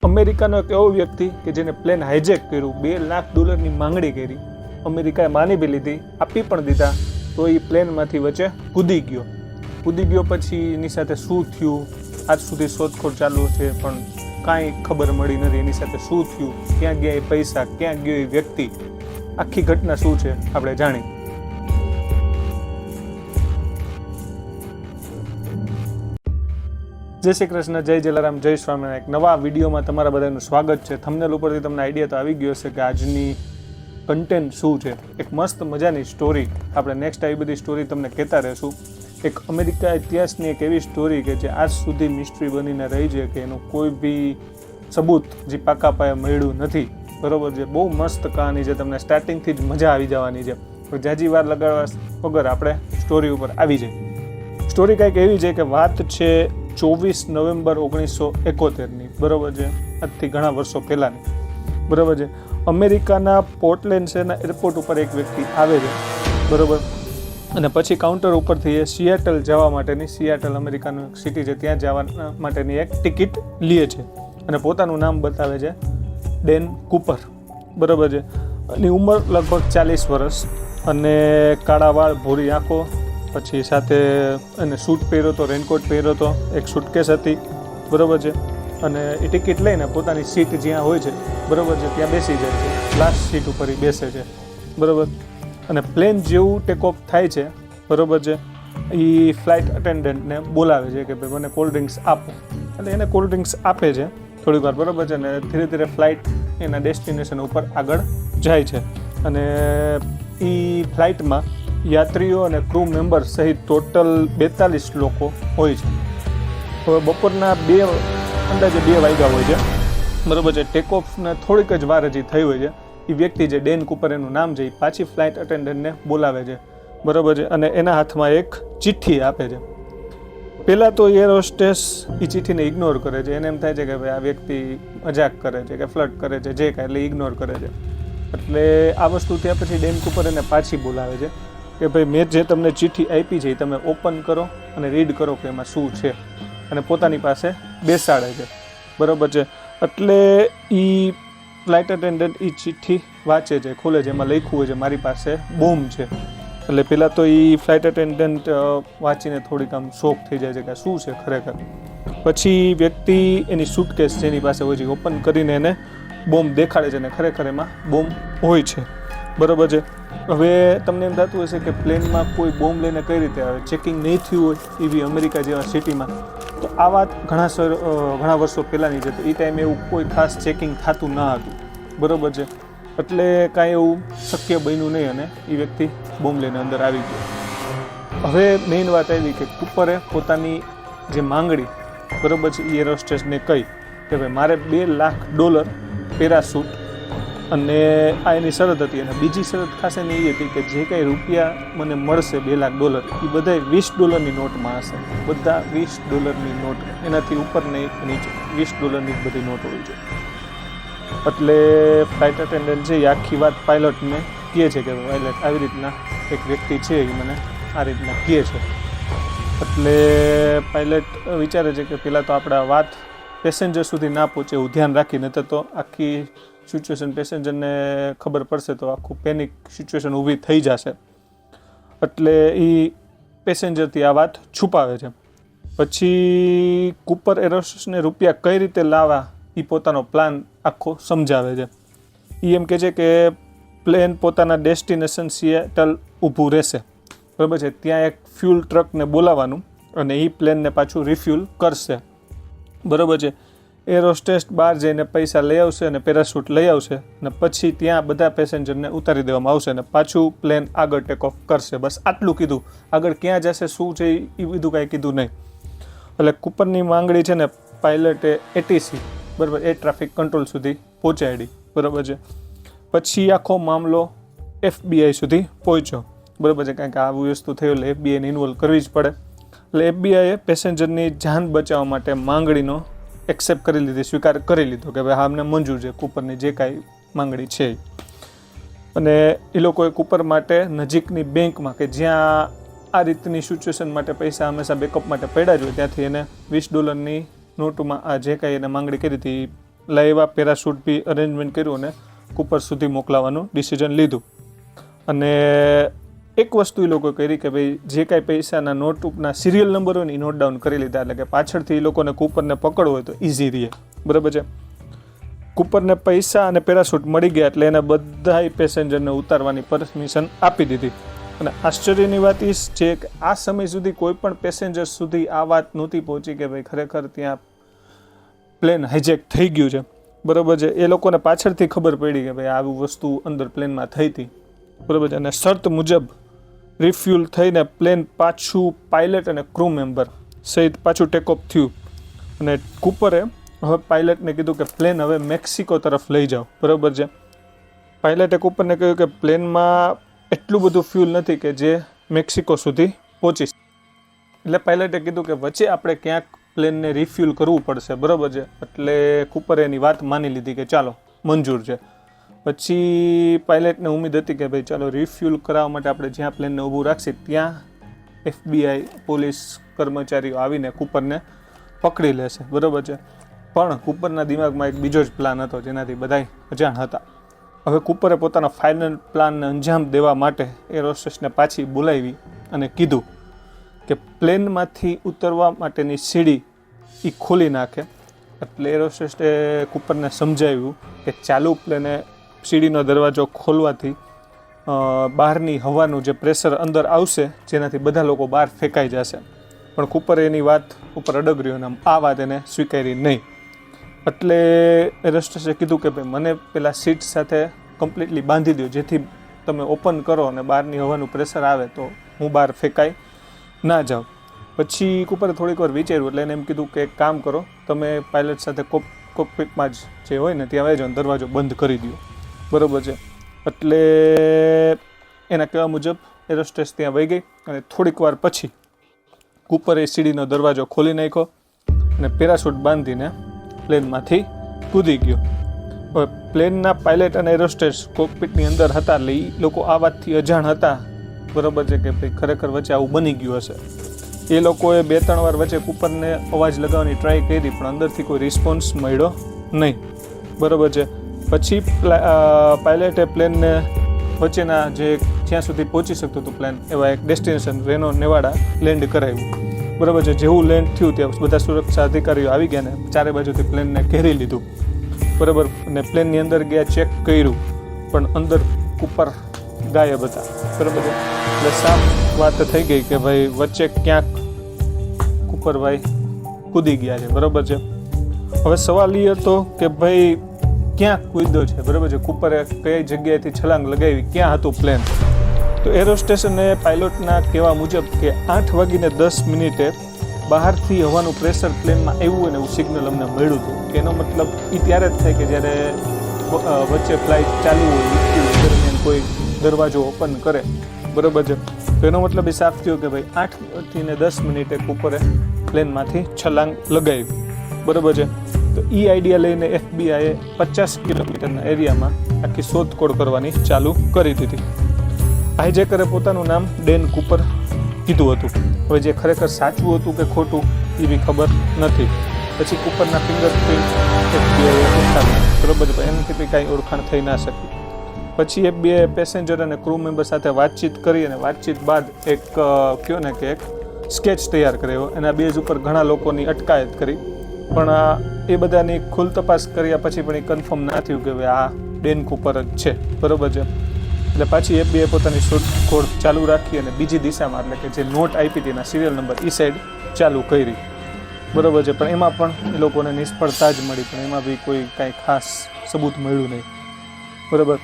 અમેરિકાનો એક એવો વ્યક્તિ કે જેને પ્લેન હાઇજેક કર્યું, $2 લાખ માંગણી કરી, અમેરિકાએ માની બી લીધી, આપી પણ દીધા, તો એ પ્લેનમાંથી વચ્ચે કૂદી ગયો. પછી એની સાથે શું થયું આજ સુધી શોધખોળ ચાલુ છે, પણ કાંઈ ખબર મળી નથી એની સાથે શું થયું, ક્યાં ગયા એ પૈસા, ક્યાં ગયો એ વ્યક્તિ, આખી ઘટના શું છે આપણે જાણીએ. જય શ્રી કૃષ્ણ, જય જલારામ, જય સ્વામિનારાયણ. એક નવા વિડીયોમાં તમારા બધાનું સ્વાગત છે. થંબનેલ ઉપરથી તમને આઈડિયા તો આવી ગયો હશે કે આજની કન્ટેન્ટ શું છે. એક મસ્ત મજાની સ્ટોરી, આપણે નેક્સ્ટ આવી બધી સ્ટોરી તમને કહેતા રહીશું. એક અમેરિકા ઇતિહાસની એક એવી સ્ટોરી કે જે આજ સુધી મિસ્ટ્રી બનીને રહી છે, કે એનું કોઈ બી સબૂત જે પાકા પાયે મળ્યું નથી. બરોબર છે, બહુ મસ્ત કહાની છે, તમને સ્ટાર્ટિંગથી જ મજા આવી જવાની છે. જાજી વાર લગાડવા વગર આપણે સ્ટોરી ઉપર આવી જાય. સ્ટોરી કંઈક એવી છે કે વાત છે 24 નવેમ્બર 1971ની, બરાબર છે, આજથી ઘણા વર્ષો પહેલાંની. બરાબર છે, અમેરિકાના પોર્ટલેન્ડ શહેરના એરપોર્ટ ઉપર એક વ્યક્તિ આવે છે, બરાબર, અને પછી કાઉન્ટર ઉપરથી એ સિયાટલ જવા માટેની, સિયાટલ અમેરિકાનું એક સિટી છે, ત્યાં જવા માટેની એક ટિકિટ લે છે અને પોતાનું નામ બતાવે છે ડેન કૂપર. બરાબર છે, એની ઉંમર લગભગ 40 વર્ષ અને કાળા વાળ, ભૂરી આંખો, પછી સાથે એને સૂટ પહેર્યો હતો, રેનકોટ પહેર્યો હતો, એક સૂટકેસ હતી, બરાબર છે, અને એ ટિકિટ લઈને પોતાની સીટ જ્યાં હોય છે, બરાબર છે, ત્યાં બેસી જાય છે, લાસ્ટ સીટ ઉપર એ બેસે છે, બરાબર. અને પ્લેન જેવું ટેક ઓફ થાય છે, બરાબર છે, એ ફ્લાઇટ અટેન્ડન્ટને બોલાવે છે કે ભાઈ મને કોલ્ડ ડ્રિંક્સ આપો. એટલે એને કોલ્ડ ડ્રિંક્સ આપે છે થોડીક વાર, બરાબર છે, અને ધીરે ધીરે ફ્લાઇટ એના ડેસ્ટિનેશન ઉપર આગળ જાય છે. અને એ ફ્લાઇટમાં યાત્રીઓ અને ક્રૂ મેમ્બર સહિત ટોટલ 42 લોકો હોય છે. હવે બપોરના અંદાજે 2 વાગ્યા હોય છે, બરાબર છે. ટેક ઓફને થોડીક જ વાર હજી થઈ હોય છે. એ વ્યક્તિ જે ડેન કૂપર એનું નામ છે, એ પાછી ફ્લાઇટ અટેન્ડન્ટને બોલાવે છે, બરાબર છે, અને એના હાથમાં એક ચિઠ્ઠી આપે છે. પહેલાં તો એર હોસ્ટેસ એ ચિઠ્ઠીને ઇગ્નોર કરે છે. એને એમ થાય છે કે ભાઈ આ વ્યક્તિ મજાક કરે છે કે ફ્લર્ટ કરે છે, જે કાંઈ, એટલે ઇગ્નોર કરે છે. એટલે આ વસ્તુ ત્યાં પછી ડેન કૂપર એને પાછી બોલાવે છે કે ભાઈ મેં જે તમને ચિઠ્ઠી આપી છે એ તમે ઓપન કરો અને રીડ કરો કે એમાં શું છે, અને પોતાની પાસે બેસાડે છે, બરાબર છે. એટલે એ ફ્લાઇટ અટેન્ડન્ટ એ ચિઠ્ઠી વાંચે છે, ખોલે છે, એમાં લખ્યું હોય છે મારી પાસે બોમ્બ છે. એટલે પહેલાં તો એ ફ્લાઇટ અટેન્ડન્ટ વાંચીને થોડીક આમ શોક થઈ જાય છે કે શું છે ખરેખર. પછી વ્યક્તિ એની સૂટકેસ જેની પાસે હોય છે ઓપન કરીને એને બોમ્બ દેખાડે છે, અને ખરેખર એમાં બોમ્બ હોય છે, બરાબર છે. હવે તમને એમ થતું હશે કે પ્લેનમાં કોઈ બોમ્બ લઈને કઈ રીતે આવે, ચેકિંગ નહીં થયું હોય એવી અમેરિકા જેવા સિટીમાં. તો આ વાત ઘણા વર્ષો પહેલાંની છે, તો એ ટાઈમે એવું કોઈ ખાસ ચેકિંગ થતું ન હતું, બરાબર છે. એટલે કાંઈ એવું શક્ય બન્યું નહીં અને એ વ્યક્તિ બોમ્બ લઈને અંદર આવી ગયો. હવે મેઇન વાત આવી કે કૂપરે પોતાની જે માંગણી, બરાબર છે, એ એર હોસ્ટેસને કહી કે ભાઈ મારે $2 લાખ પેરાશૂટ, અને આ એની શરત હતી. અને બીજી શરત ખાસ એની એ હતી કે જે કાંઈ રૂપિયા મને મળશે $2 લાખ, એ બધા $20 નોટમાં હશે, બધા $20 નોટ, એનાથી ઉપર નહીં નીચે $20 જ બધી નોટ હોય છે. એટલે ફ્લાઇટ અટેન્ડન્ટ છે એ આખી વાત પાયલટને કહે છે કે પાયલટ આવી રીતના એક વ્યક્તિ છે એ મને આ રીતના કહે છે. એટલે પાયલટ વિચારે છે કે પહેલાં તો આપણે આ વાત પેસેન્જર સુધી ના પહોંચે એવું ધ્યાન રાખીને, તો આખી સિચ્યુએશન પેસેન્જરને ખબર પડશે તો આખું પેનિક સિચ્યુએશન ઊભી થઈ જશે. એટલે એ પેસેન્જરથી આ વાત છુપાવે છે. પછી કૂપર એરોસ્ટેસને રૂપિયા કઈ રીતે લાવવા એ પોતાનો પ્લાન આખો સમજાવે છે. એ એમ કહે છે કે પ્લેન પોતાના ડેસ્ટિનેશન સિયાટલ ઊભું રહેશે, બરાબર છે, ત્યાં એક ફ્યુલ ટ્રકને બોલાવવાનું અને એ પ્લેનને પાછું રિફ્યુલ કરશે, બરાબર છે. એર હોસ્ટેસ બહાર જઈને પૈસા લઈ આવશે અને પેરાશૂટ લઈ આવશે, અને પછી ત્યાં બધા પેસેન્જરને ઉતારી દેવામાં આવશે અને પાછું પ્લેન આગળ ટેક ઓફ કરશે. બસ આટલું કીધું. આગળ ક્યાં જશે, શું છે એ બધું કાંઈ કીધું નહીં. એટલે કૂપરની માંગણી છે ને પાયલટે ATC, બરાબર, એર ટ્રાફિક કંટ્રોલ સુધી પહોંચાડી, બરાબર છે. પછી આખો મામલો FBI સુધી પહોંચ્યો, બરાબર છે, કારણ કે આવી વસ્તુ થયું એટલે FBIને ઇન્વોલ્વ કરવી જ પડે. એટલે FBIએ પેસેન્જરની જાન બચાવવા માટે માંગણીનો એક્સેપ્ટ કરી લીધી, સ્વીકાર કરી લીધો કે ભાઈ હા અમને મંજૂર છે કૂપરની જે કાંઈ માંગણી છે. અને એ લોકોએ કૂપર માટે નજીકની બેંકમાં કે જ્યાં આ રીતની સિચ્યુએશન માટે પૈસા હંમેશા બેકઅપ માટે પડ્યા જ હોય ત્યાંથી એને $20 નોટમાં આ જે કાંઈ એને માંગણી કરી હતી લાવ્યા, પેરાશૂટ બી અરેન્જમેન્ટ કર્યું અને કૂપર સુધી મોકલાવાનું ડિસિઝન લીધું. અને એક વસ્તુ એ લોકો કરી કે ભાઈ જે કાંઈ પૈસાના નોટના સિરિયલ નંબર હોય ને એ નોટ ડાઉન કરી લીધા, એટલે કે પાછળથી એ લોકોને કૂપરને પકડવો હોય તો ઇઝી રહે. બરાબર છે. કૂપરને પૈસા અને પેરાશૂટ મળી ગયા એટલે એને બધાય પેસેન્જરને ઉતારવાની પરમિશન આપી દીધી. અને આશ્ચર્યની વાત એ છે કે આ સમય સુધી કોઈ પણ પેસેન્જર સુધી આ વાત નહોતી પહોંચી કે ભાઈ ખરેખર ત્યાં પ્લેન હાઇજેક થઈ ગયું છે. બરાબર છે. એ લોકોને પાછળથી ખબર પડી કે ભાઈ આવી વસ્તુ અંદર પ્લેનમાં થઈ હતી. બરાબર છે. અને શરત મુજબ રિફ્યુલ થઈને પ્લેન પાછું પાયલટ અને ક્રૂ મેમ્બર સહિત પાછું ટેકઓફ થયું. અને કૂપરે હવે પાયલટને કીધું કે પ્લેન હવે મેક્સિકો તરફ લઈ જાઓ. બરાબર છે. પાયલટે કૂપરને કહ્યું કે પ્લેનમાં એટલું બધું ફ્યુલ નથી કે જે મેક્સિકો સુધી પહોંચી. એટલે પાયલટે કીધું કે વચ્ચે આપણે ક્યાંક પ્લેનને રિફ્યુલ કરવું પડશે. બરાબર છે. એટલે કૂપરે એની વાત માની લીધી કે ચાલો મંજૂર છે. પછી પાયલટને ઉમ્મીદ હતી કે ભાઈ ચાલો રિફ્યુલ કરાવવા માટે આપણે જ્યાં પ્લેનને ઊભું રાખીએ ત્યાં FBI પોલીસ કર્મચારીઓ આવીને કૂપરને પકડી લેશે. બરાબર છે. પણ કૂપરના દિમાગમાં એક બીજો જ પ્લાન હતો જેનાથી બધાય અજાણ હતા. હવે કૂપરે પોતાના ફાઇનલ પ્લાનને અંજામ દેવા માટે એર હોસ્ટેસને પાછી બોલાવી અને કીધું કે પ્લેનમાંથી ઉતરવા માટેની સીડી એ ખોલી નાખે. એટલે એર હોસ્ટેસે કૂપરને સમજાવ્યું કે ચાલુ પ્લેને સીડીનો દરવાજો ખોલવાથી બહારની હવાનું જે પ્રેશર અંદર આવશે જેનાથી બધા લોકો બહાર ફેંકાઈ જશે. પણ કૂપરે એની વાત ઉપર અડગ રહ્યો અને આ વાત એને સ્વીકારી નહીં. એટલે એર હોસ્ટેસે કીધું કે ભાઈ મને પેલા સીટ સાથે કમ્પ્લીટલી બાંધી દો જેથી તમે ઓપન કરો અને બહારની હવાનું પ્રેશર આવે તો હું બહાર ફેંકાઈ ના જાઉં. પછી કૂપરે થોડીક વાર વિચાર્યું એટલે એને એમ કીધું કે એક કામ કરો, તમે પાયલટ સાથે કોકપિટમાં જે હોય ને ત્યાં આવજો દરવાજો બંધ કરી દો. બરાબર છે. એટલે એના કહેવા મુજબ એર હોસ્ટેસ ત્યાં વહી ગઈ અને થોડીક વાર પછી કૂપરે સીડીનો દરવાજો ખોલી નાખ્યો અને પેરાશૂટ બાંધીને પ્લેનમાંથી કૂદી ગયો. હવે પ્લેનના પાયલટ અને એર હોસ્ટેસ કોકપિટની અંદર હતા એટલે એ લોકો આ વાતથી અજાણ હતા. બરાબર છે કે ભાઈ ખરેખર વચ્ચે આવું બની ગયું હશે. એ લોકોએ 2-3 વાર વચ્ચે કૂપરને અવાજ લગાવવાની ટ્રાય કરી પણ અંદરથી કોઈ રિસ્પોન્સ મળ્યો નહીં. બરાબર છે. પછી પાયલટે પ્લેનને વચ્ચેના જે જ્યાં સુધી પહોંચી શકતું હતું પ્લેન એવા એક ડેસ્ટિનેશન રેનો નેવાડા લેન્ડ કરાવ્યું. બરાબર છે. જેવું લેન્ડ થયું ત્યાં બધા સુરક્ષા અધિકારીઓ આવી ગયા ને ચારે બાજુથી પ્લેનને ઘેરી લીધું. બરાબર. અને પ્લેનની અંદર ગયા, ચેક કર્યું પણ અંદર કૂપર ગાયબ હતા. બરાબર છે. એટલે સાફ વાત થઈ ગઈ કે ભાઈ વચ્ચે ક્યાંક કૂપરભાઈ કૂદી ગયા છે. બરાબર છે. હવે સવાલ એ હતો કે ભાઈ ક્યાં કૂદ્યો છે. બરાબર છે. કૂપરે કઈ જગ્યાએથી છલાંગ લગાવી, ક્યાં હતું પ્લેન? તો એર હોસ્ટેસ અને પાયલોટના કહેવા મુજબ કે 8:10 બહારથી હવાનું પ્રેશર પ્લેનમાં આવ્યું હોય ને એવું સિગ્નલ અમને મળ્યું હતું. કે એનો મતલબ એ ત્યારે જ થાય કે જ્યારે વચ્ચે ફ્લાઇટ ચાલુ હોય દરમિયાન કોઈ દરવાજો ઓપન કરે. બરાબર છે. તો એનો મતલબ એ સાફ થયો કે ભાઈ 8:10 કૂપરે પ્લેનમાંથી છલાંગ લગાવી. બરાબર છે. તો એ આઈડિયા લઈને FBIએ 50 કિલોમીટરના એરિયામાં આખી શોધખોળ કરવાની ચાલુ કરી દીધી. હાઇજેકરે પોતાનું નામ ડેન કૂપર કીધું હતું. હવે જે ખરેખર સાચું હતું કે ખોટું એ બી ખબર નથી. પછી કૂપરના ફિંગરપ્રિન્ટ FBIએ ઉઠાવ્યા. બરાબર છે. એનાથી બી કાંઈ ઓળખાણ થઈ ના શકી. પછી FBIએ પેસેન્જર અને ક્રૂ મેમ્બર સાથે વાતચીત કરી અને વાતચીત બાદ એક કયો ને કે એક સ્કેચ તૈયાર કર્યો. એના બેઝ ઉપર ઘણા લોકોની અટકાયત કરી પણ એ બધાની ખુલ તપાસ કર્યા પછી પણ એ કન્ફર્મ ના થયું કે હવે આ ડેન કૂપર જ છે. બરાબર છે. એટલે પાછી FBIએ પોતાની શોધખોળ ચાલુ રાખી અને બીજી દિશામાં એટલે કે જે નોટ આપી હતી એના સિરિયલ નંબર એ સાઈડ ચાલુ કરી. બરાબર છે. પણ એમાં પણ એ લોકોને નિષ્ફળતા જ મળી. પણ એમાં બી કોઈ કાંઈ ખાસ સબૂત મળ્યું નહીં. બરાબર.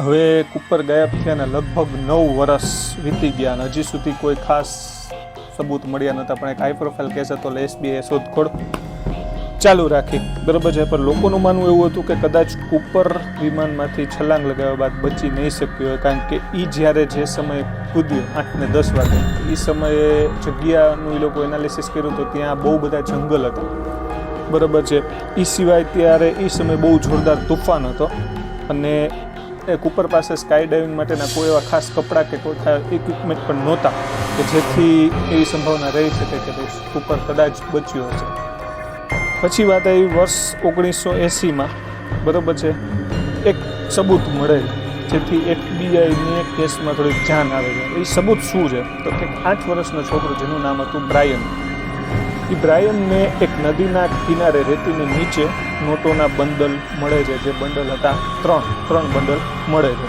હવે કૂપર ગાયબ થયા અને લગભગ 9 વર્ષ વીતી ગયા અને હજી સુધી કોઈ ખાસ સબૂત મળ્યા નહોતા. પણ એક હાઈ પ્રોફાઇલ કેસ હતો એટલે FBIએ શોધખોળ ચાલુ રાખી. બરાબર છે. પણ લોકોનું માનવું એવું હતું કે કદાચ કૂપર વિમાનમાંથી છલાંગ લગાવ્યા બાદ બચી નહીં શક્યો હોય કારણ કે એ જ્યારે જે સમયે કૂદ્યો 8:10 વાગે એ સમયે જગ્યાનું એ લોકો એનાલિસિસ કર્યું તો ત્યાં બહુ બધા જંગલ હતા. બરાબર છે. એ સિવાય ત્યારે એ સમયે બહુ જોરદાર તુફાન હતો અને એ કૂપર પાસે સ્કાય ડાઇવિંગ માટેના કોઈ એવા ખાસ કપડાં કે કોઈ ઇક્વિપમેન્ટ પણ નહોતા કે જેથી એવી સંભાવના રહી શકે કે કૂપર કદાચ બચ્યો હશે. પછી વાત આવી વર્ષ 1980માં, બરાબર છે, એક સબૂત મળે જેથી FBI કેસમાં થોડીક જાન આવે છે. એ સબૂત શું છે? તો કે 8 વર્ષનો છોકરો જેનું નામ હતું બ્રાયન. એ બ્રાયનને એક નદીના કિનારે રેતીની નીચે નોટોના બંડલ મળે છે. જે બંડલ હતા ત્રણ બંડલ મળે છે.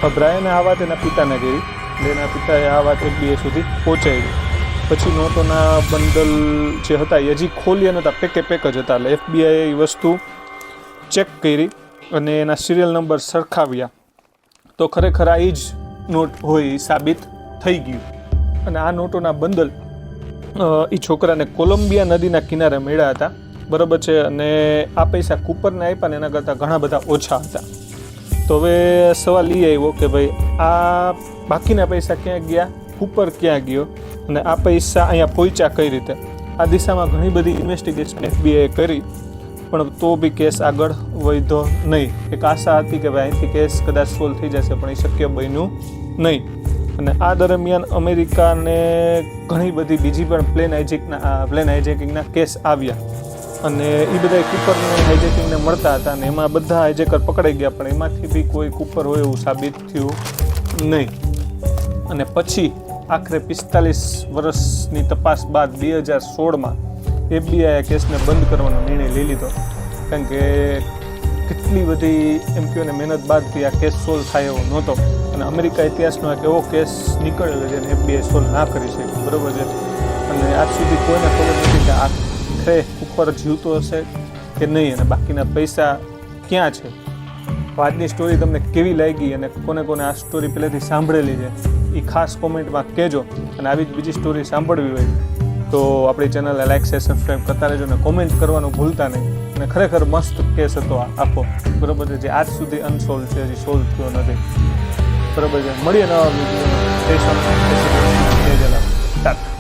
પણ બ્રાયને આ વાત એના પિતાને કહી, એટલે એના પિતાએ આ વાત FBI સુધી પહોંચાડી. પછી નોટોના બંડલ જે હતા એ હજી ખોલ્યા નહોતા, પેક જ હતા. એટલે FBI એ વસ્તુ ચેક કરી અને એના સિરિયલ નંબર સરખાવ્યા તો ખરેખર આ જ નોટ હોય એ સાબિત થઈ ગયું. અને આ નોટોના બંડલ એ છોકરાને કોલંબિયા નદીના કિનારે મળ્યા હતા, બરાબર છે. અને આ પૈસા કૂપરને આપ્યા ને એના કરતાં ઘણા બધા ઓછા હતા. તો હવે સવાલ એ આવ્યો કે ભાઈ આ બાકીના પૈસા ક્યાં ગયા, કૂપર ક્યાં ગયો, અને આ પૈસા અહીંયા પહોંચ્યા કઈ રીતે? આ દિશામાં ઘણી બધી ઇન્વેસ્ટિગેશન FBI કરી, પણ તો બી કેસ આગળ વધ્યો નહીં. એક આશા હતી કે ભાઈ અહીંથી કેસ કદાચ સોલ્વ થઈ જશે, પણ એ શક્ય બન્યું નહીં. અને આ દરમિયાન અમેરિકાને ઘણી બધી બીજી પણ પ્લેન હાઇજેકિંગના કેસ આવ્યા, અને એ બધા કૂપરને હાઇજેકિંગને મળતા હતા, અને એમાં બધા હાઇજેકર પકડાઈ ગયા, પણ એમાંથી બી કોઈ કૂપર હોય એવું સાબિત થયું નહીં. અને પછી આખરે 45 વર્ષની તપાસ બાદ 2016માં FBI આ કેસને બંધ કરવાનો નિર્ણય લઈ લીધો. કારણ કે કેટલી બધી એમ કહ્યું ને મહેનત બાદથી આ કેસ સોલ્વ થાય એવો નહોતો. અને અમેરિકા ઇતિહાસનો એક એવો કેસ નીકળેલો જેને FBI સોલ્વ ના કરી શકે, બરાબર છે. અને આજ સુધી કોઈને ખબર નથી કે આખરે ઉપર જીવતો હશે કે નહીં, અને બાકીના પૈસા ક્યાં છે. આજની સ્ટોરી તમને કેવી લાગી અને કોને આ સ્ટોરી પહેલેથી સાંભળેલી છે એ ખાસ કોમેન્ટમાં કહેજો. અને આવી જ બીજી સ્ટોરી સાંભળવી હોય તો આપણી ચેનલને લાઈક શેર સબસ્ક્રાઈબ કરતા રહેજો અને કોમેન્ટ કરવાનું ભૂલતા નહીં. અને ખરેખર મસ્ત કેસ હતો આખો, બરાબર છે, જે આજ સુધી અનસોલ્વ છે, હજી સોલ્વ થયો નથી, બરાબર છે. મળીએ નવા વિડીયોમાં. જય સ્વામિનારાયણ.